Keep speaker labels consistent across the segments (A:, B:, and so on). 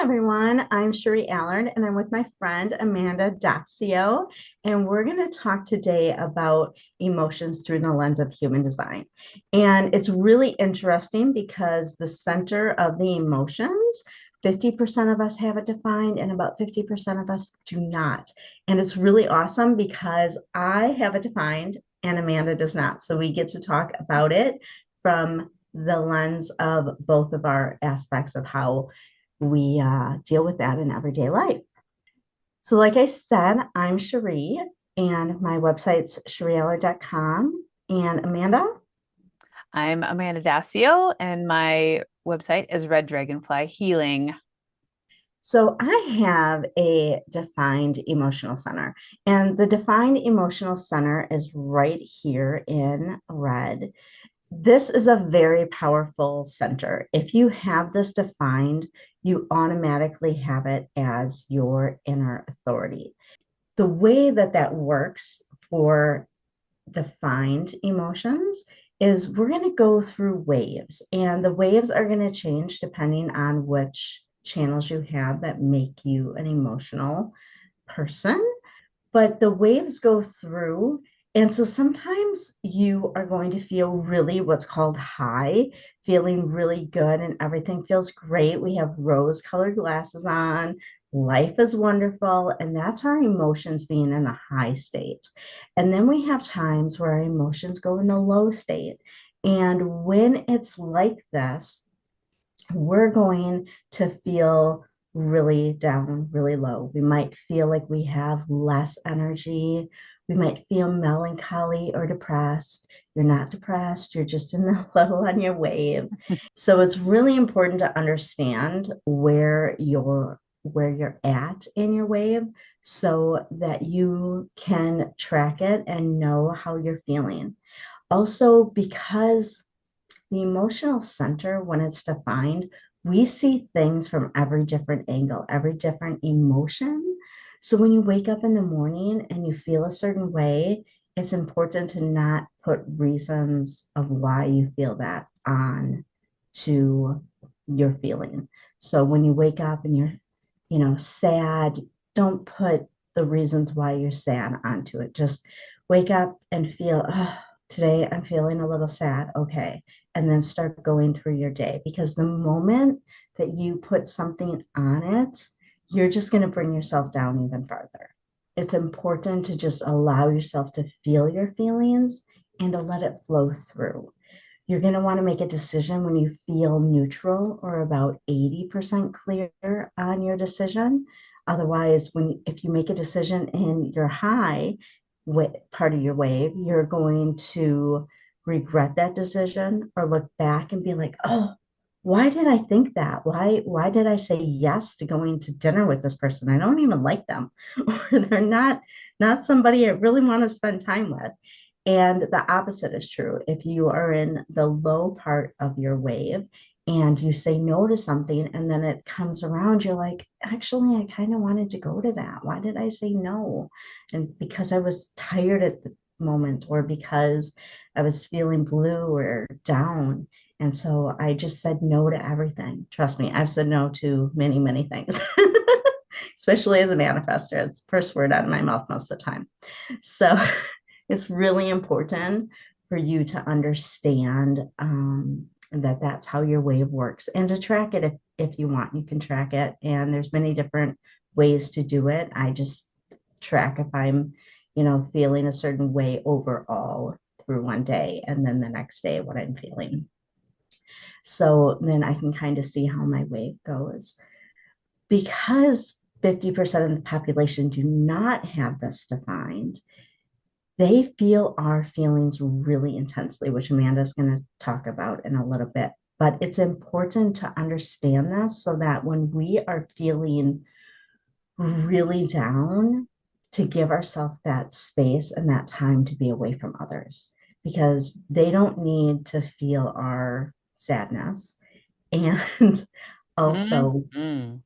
A: everyone. I'm Cherie Allard, and I'm with my friend Amanda Dacio, and we're going to talk today about emotions through the lens of human design. And it's really interesting because the center of the emotions, 50% of us have it defined, and about 50% of us do not. And it's really awesome because I have it defined and Amanda does not. So we get to talk about it from the lens of both of our aspects of how we deal with that in everyday life. So, like I said, I'm Cherie, and my website's cheriealler.com. And Amanda,
B: I'm Amanda Dacio, and my website is Red Dragonfly Healing.
A: so I have a defined emotional center, and the defined emotional center is right here in red. This is a very powerful center. If you have this defined, you automatically have it as your inner authority. The way that that works for defined emotions is we're going to go through waves, and the waves are going to change depending on which channels you have that make you an emotional person, but the waves go through. And so sometimes you are going to feel really what's called high, feeling really good, and everything feels great. We have rose colored glasses on. Life is wonderful. And that's our emotions being in a high state. And then we have times where our emotions go in the low state. And when it's like this, we're going to feel really down, really low. We might feel like we have less energy. We might feel melancholy or depressed. You're not depressed, you're just in the low on your wave. So it's really important to understand where you're at in your wave so that you can track it and know how you're feeling. Also, because the emotional center, when it's defined, we see things from every different angle, every different emotion. So when you wake up in the morning and you feel a certain way, it's important to not put reasons of why you feel that on to your feeling. So when you wake up and you're sad, don't put the reasons why you're sad onto it. Just wake up and feel, oh, today I'm feeling a little sad. Okay, and then start going through your day, because the moment that you put something on it, you're just going to bring yourself down even further. It's important to just allow yourself to feel your feelings and to let it flow through. You're going to want to make a decision when you feel neutral or about 80% clear on your decision. Otherwise, if you make a decision and you're high, part of your wave, you're going to regret that decision or look back and be like, oh, why did I think that? Why did I say yes to going to dinner with this person? I don't even like them, or they're not somebody I really want to spend time with. And the opposite is true. If you are in the low part of your wave and you say no to something and then it comes around, you're like, actually, I kind of wanted to go to that. Why did I say no? And because I was tired at the moment, or because I was feeling blue or down. And so I just said no to everything. Trust me, I've said no to many, many things, especially as a manifester. It's the first word out of my mouth most of the time. So it's really important for you to understand that that's how your wave works, and to track it if you want. You can track it, and there's many different ways to do it. I just track if I'm, feeling a certain way overall through one day, and then the next day what I'm feeling. So then I can kind of see how my wave goes. Because 50% of the population do not have this defined, they feel our feelings really intensely, which Amanda's going to talk about in a little bit. But it's important to understand this so that when we are feeling really down, to give ourselves that space and that time to be away from others, because they don't need to feel our sadness. And also,
B: Mhm.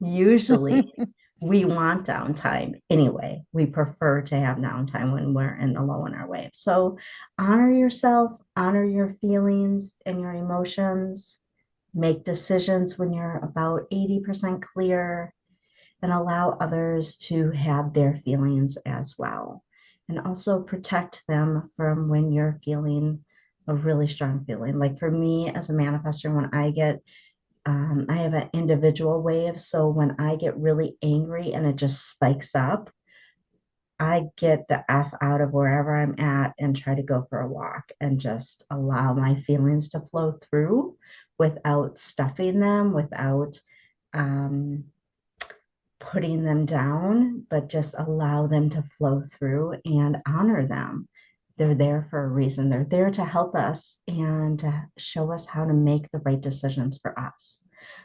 A: usually, we want downtime anyway. We prefer to have downtime when we're in the low in our wave. So honor yourself, honor your feelings and your emotions, make decisions when you're about 80% clear, and allow others to have their feelings as well. And also protect them from when you're feeling a really strong feeling. Like for me as a manifester, when I have an individual wave. So when I get really angry and it just spikes up, I get the F out of wherever I'm at and try to go for a walk and just allow my feelings to flow through without stuffing them, without um, putting them down, but just allow them to flow through and honor them. They're there for a reason. They're there to help us and to show us how to make the right decisions for us.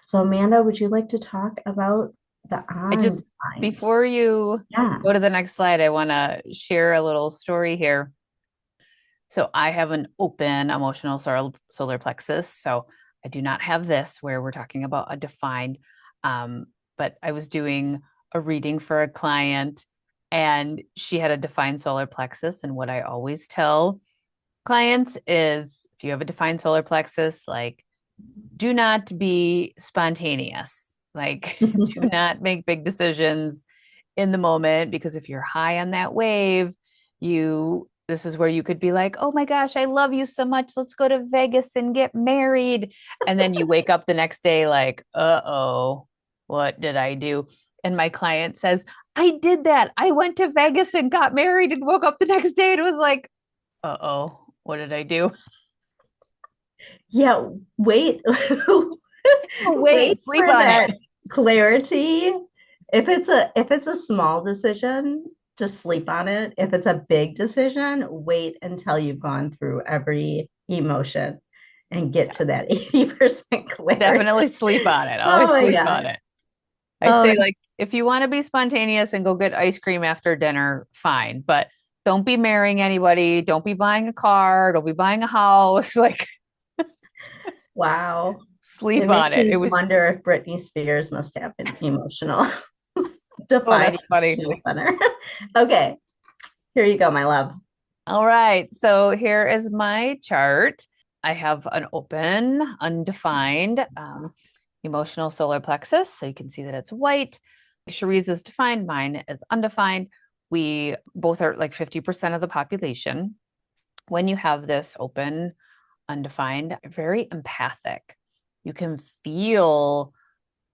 A: So, Amanda, would you like to talk about the
B: I just,
A: undefined?
B: before you
A: Yeah.
B: go to the next slide, I want to share a little story here. So I have an open emotional solar plexus. So I do not have this where we're talking about a defined, but I was doing a reading for a client and she had a defined solar plexus. And what I always tell clients is if you have a defined solar plexus, like do not be spontaneous. Like do not make big decisions in the moment because if you're high on that wave, this is where you could be like, "Oh my gosh, I love you so much. Let's go to Vegas and get married." And then you wake up the next day like, "Uh-oh, what did I do?" And my client says, "I did that. I went to Vegas and got married and woke up the next day and it was like, "Uh-oh, what did I do?"
A: Yeah, wait. Wait
B: Wait, sleep
A: for
B: on it.
A: that clarity. If it's a small decision, just sleep on it. If it's a big decision, wait until you've gone through every emotion and get
B: Yeah,
A: to that 80% clarity.
B: definitely sleep on it.
A: Oh
B: Always
A: my
B: sleep on
A: God.
B: it. I
A: Oh,
B: say, like, if you want to be spontaneous and go get ice cream after dinner, fine. But don't be marrying anybody. Don't be buying a car. Don't be buying a house. Like,
A: wow. It
B: sleep on
A: makes
B: it.
A: me
B: It was,
A: wonder if Britney Spears must have an emotional
B: oh,
A: defining
B: that's funny.
A: emotional center. Okay, here you go, my love.
B: All right. So here is my chart. I have an open, undefined emotional solar plexus. So you can see that it's white. Cherie's is defined, mine is undefined. We both are like 50% of the population. When you have this open, undefined, very empathic. You can feel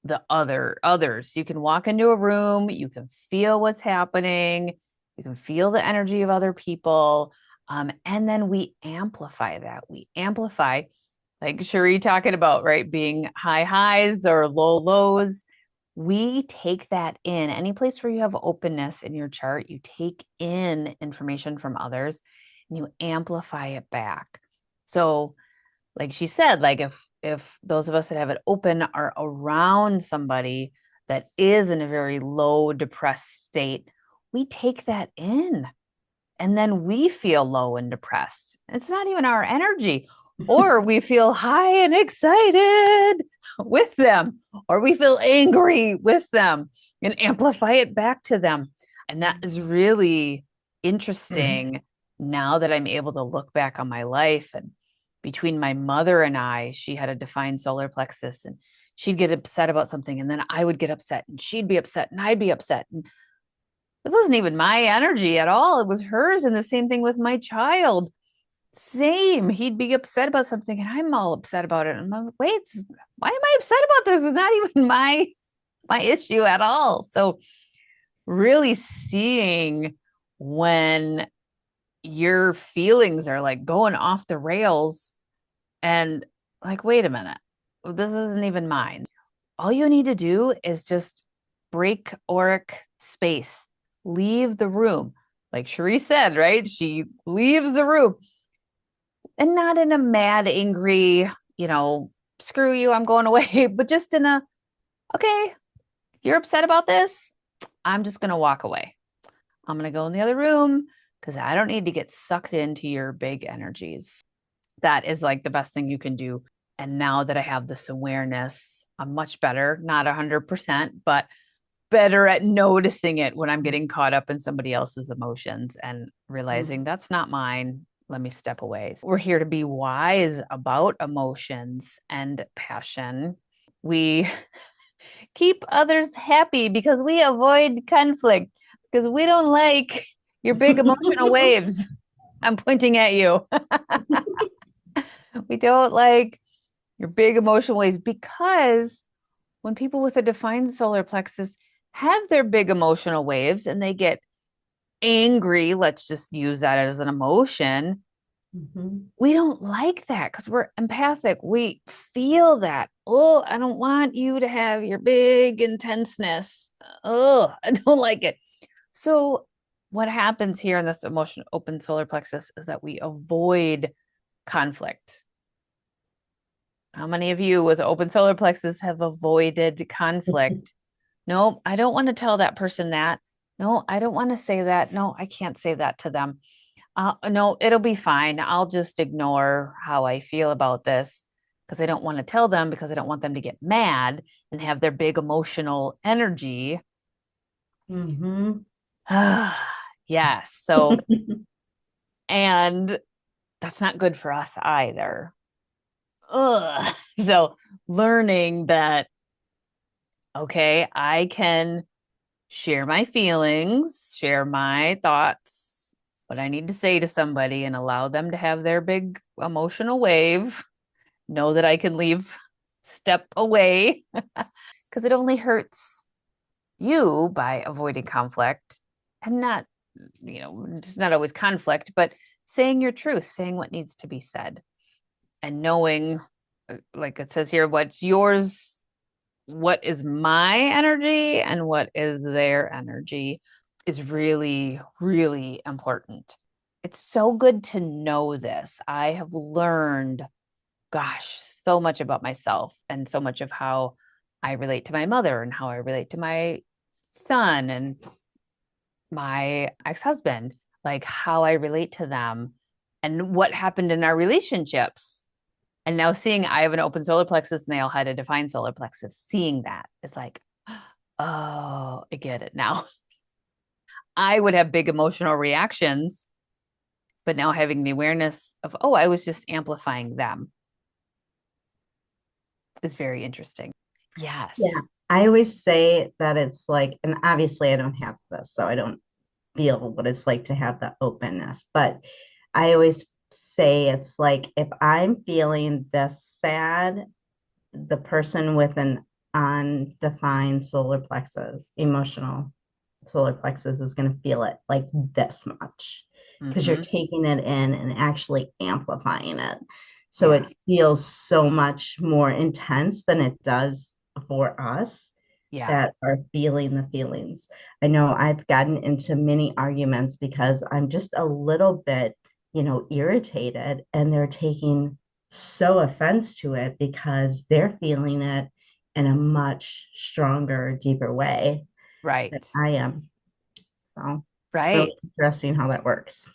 B: the others. You can walk into a room, you can feel what's happening, you can feel the energy of other people. And then we amplify that. We amplify, like Cherie talking about, right? Being high highs or low lows. We take that in. Any place where you have openness in your chart, you take in information from others and you amplify it back. So like she said, like if those of us that have it open are around somebody that is in a very low depressed state, we take that in and then we feel low and depressed. It's not even our energy. Or we feel high and excited with them, or we feel angry with them and amplify it back to them. And that is really
A: Mhm.
B: interesting now that I'm able to look back on my life. And between my mother and I, she had a defined solar plexus and she'd get upset about something. And then I would get upset and she'd be upset and I'd be upset. And it wasn't even my energy at all. It was hers. And the same thing with my child. Same. He'd be upset about something and I'm all upset about it. And I'm like, wait, why am I upset about this? It's not even my issue at all. So really seeing when your feelings are like going off the rails and like, wait a minute, this isn't even mine. All you need to do is just break auric space, leave the room. Like Cherie said, right? She leaves the room and not in a mad, angry, you know, screw you, I'm going away, but just in a, okay, you're upset about this. I'm just going to walk away. I'm going to go in the other room because I don't need to get sucked into your big energies. That is like the best thing you can do. And now that I have this awareness, I'm much better, not 100%, but better at noticing it when I'm getting caught up in somebody else's emotions and realizing that's not mine. let me step away. We're here to be wise about emotions and passion. We keep others happy because we avoid conflict, because we don't like your big emotional waves. I'm pointing at you. We don't like your big emotional waves because when people with a defined solar plexus have their big emotional waves and they get angry, let's just use that as an emotion.
A: Mhm.
B: We don't like that because we're empathic. We feel that. Oh, I don't want you to have your big intenseness. Oh, I don't like it. So, what happens here in this emotion open solar plexus is that we avoid conflict. How many of you with open solar plexus have avoided conflict? No, I don't want to tell that person that. No, I don't want to say that. No, I can't say that to them. No, it'll be fine. I'll just ignore how I feel about this because I don't want to tell them because I don't want them to get mad and have their big emotional energy.
A: Mhm.
B: Yes. So, and that's not good for us either. Ugh. So, learning that, okay, I can share my feelings, share my thoughts, what I need to say to somebody, and allow them to have their big emotional wave. Know that I can leave, step away, because it only hurts you by avoiding conflict and not, it's not always conflict, but saying your truth, saying what needs to be said, and knowing, like it says here, what's yours, what is my energy and what is their energy is really, really important. It's so good to know this. I have learned, gosh, so much about myself and so much of how I relate to my mother and how I relate to my son and my ex-husband, like how I relate to them and what happened in our relationships. And now seeing I have an open solar plexus and they all had a defined solar plexus, seeing that is like, oh, I get it now. I would have big emotional reactions, but now having the awareness of, oh, I was just amplifying them is very interesting. Yes.
A: Yeah. I always say that it's like, and obviously I don't have this, so I don't feel what it's like to have that openness. But I always say it's like if I'm feeling this sad, the person with an undefined solar plexus, emotional solar plexus, is going to feel it like this much because you're
B: Mm-hmm.
A: taking it in and actually amplifying it. So
B: Yeah.
A: it feels so much more intense than it does for us
B: Yeah.
A: that are feeling the feelings. I know I've gotten into many arguments because I'm just a little bit, irritated, and they're taking so offense to it because they're feeling it in a much stronger, deeper way than
B: Right.
A: I am. So it's really
B: Right.
A: interesting how that works.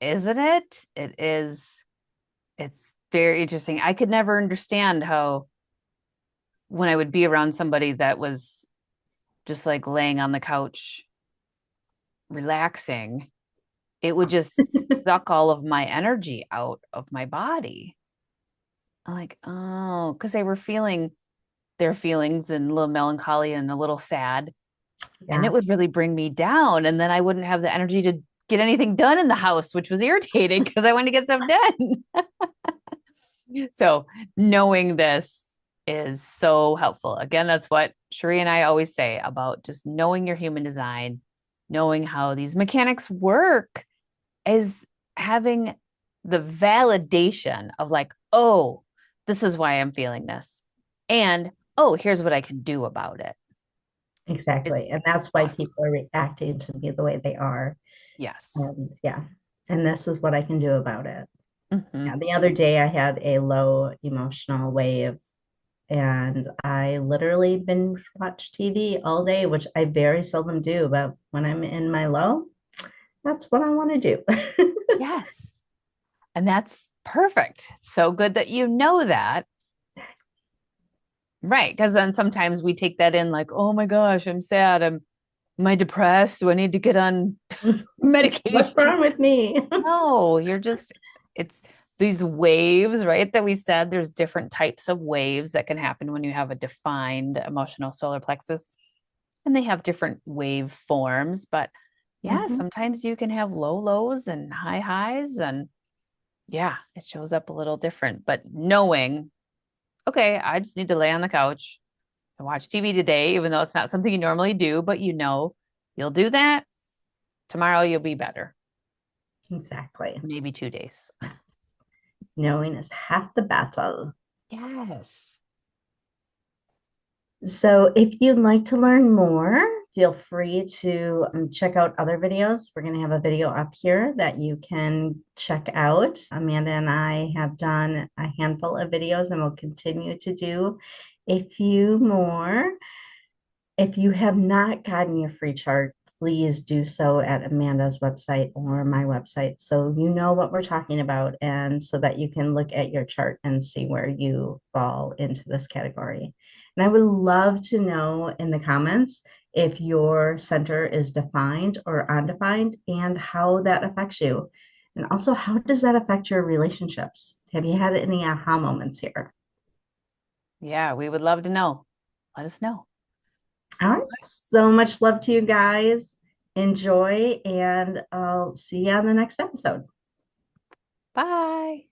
B: Isn't it? It is. It's very interesting. I could never understand how when I would be around somebody that was just like laying on the couch, relaxing, it would just suck all of my energy out of my body. I'm like, oh, because they were feeling their feelings and a little melancholy and a little sad. And
A: Yeah.
B: it would really bring me down. And then I wouldn't have the energy to get anything done in the house, which was irritating because I wanted to get stuff done. So knowing this is so helpful. Again, that's what Sheree and I always say about just knowing your human design, knowing how these mechanics work, is having the validation of like, oh, this is why I'm feeling this. And oh, here's what I can do about it. It's
A: Exactly. And that's why
B: awesome.
A: people are reacting to me the way they are.
B: Yes.
A: And yeah. And this is what I can do about it.
B: Hmm.
A: Yeah, the other day I had a low emotional wave and I literally binge watch TV all day, which I very seldom do. But when I'm in my low, that's what I want to do.
B: Yes. And that's perfect. So good that you know that. Right. Because then sometimes we take that in like, oh my gosh, I'm sad. Am I depressed? Do I need to get on
A: What's
B: medication?
A: wrong with me?
B: No, you're just these waves, right? That we said there's different types of waves that can happen when you have a defined emotional solar plexus, and they have different wave forms. But yeah,
A: Mhm.
B: sometimes you can have low lows and high highs, and yeah, it shows up a little different. But knowing, okay, I just need to lay on the couch and watch TV today, even though it's not something you normally do, but you'll do that. Tomorrow you'll be better.
A: Exactly.
B: Maybe 2 days.
A: Knowing is half the battle.
B: Yes.
A: So if you'd like to learn more, feel free to check out other videos. We're going to have a video up here that you can check out. Amanda and I have done a handful of videos and will continue to do a few more. If you have not gotten your free chart, please do so at Amanda's website or my website so you know what we're talking about and so that you can look at your chart and see where you fall into this category. And I would love to know in the comments if your center is defined or undefined and how that affects you. And also, how does that affect your relationships? Have you had any aha moments here?
B: Yeah, we would love to know. Let us know.
A: All right. So much love to you guys. Enjoy, and I'll see you on the next episode.
B: Bye.